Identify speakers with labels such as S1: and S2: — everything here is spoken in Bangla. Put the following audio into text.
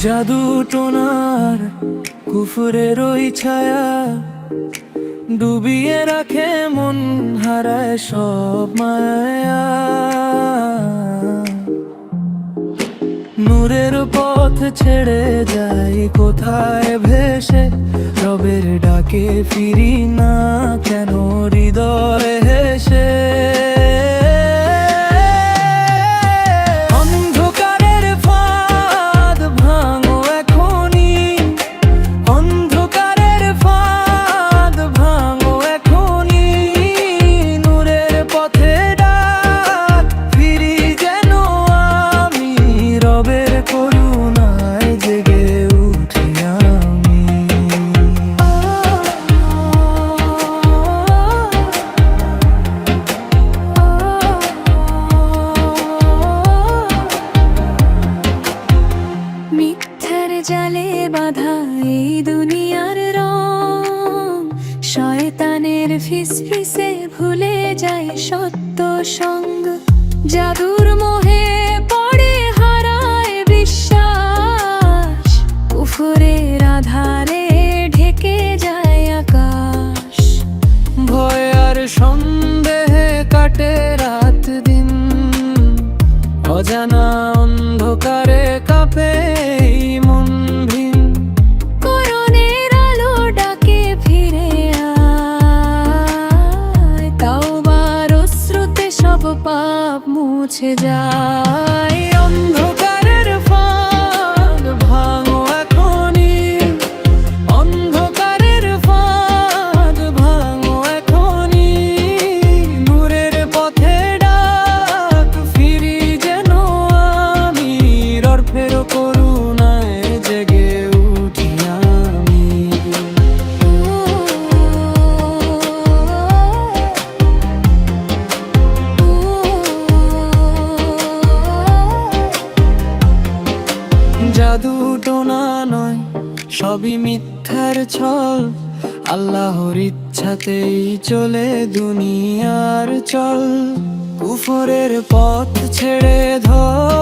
S1: জাদু টোনার কুফুরের ওই ছায়া ডুবিয়ে রাখে মন, হারায় সব মায়া। নূরের পথ ছেড়ে যাই কোথায় ভেসে, রবের ডাকে ফিরি না কেন হৃদয় হেসে। অন্ধকারের ফাঁদ ভাঙো এখনি, অন্ধকারের ফাঁদ ভাঙো এখনি। নূরের পথে ডাক ফিরি যেন আমি, রবের করুণায় জেগে উঠি আমি।
S2: মিথ্যার জালে বাঁধা এই দুনিয়ার রং, শয়তানের ফিসফিসে ভুলে যায় সত্য সঙ্গ। জাদুর মোহে পড়ে হারায় বিশ্বাস, কুফরের আধারে ঢেকে যায় আকাশ।
S1: ভয় আর সন্দেহে কাটে রাত দিন, অজানা অন্ধকারে কাঁপে এই মন ভিন।
S2: করণের আলো ডাকে ফিরে আয়, তাওবার অশ্রুতে সব পাপ মুছে যায়।
S1: অন্ধকারের ফাঁদ ভাঙো এখনি, অন্ধকারের ফাঁদ ভাঙো এখনি। নূরের পথে ডাক ফিরি যেন আমি, রবের করুণায় জেগে উঠি আমি। জাদু টোনা নয়, সবই মিথ্যার ছল। আল্লাহর ইচ্ছাতেই চলে দুনিয়ার চল। কুফরের পথ ছেড়ে ধর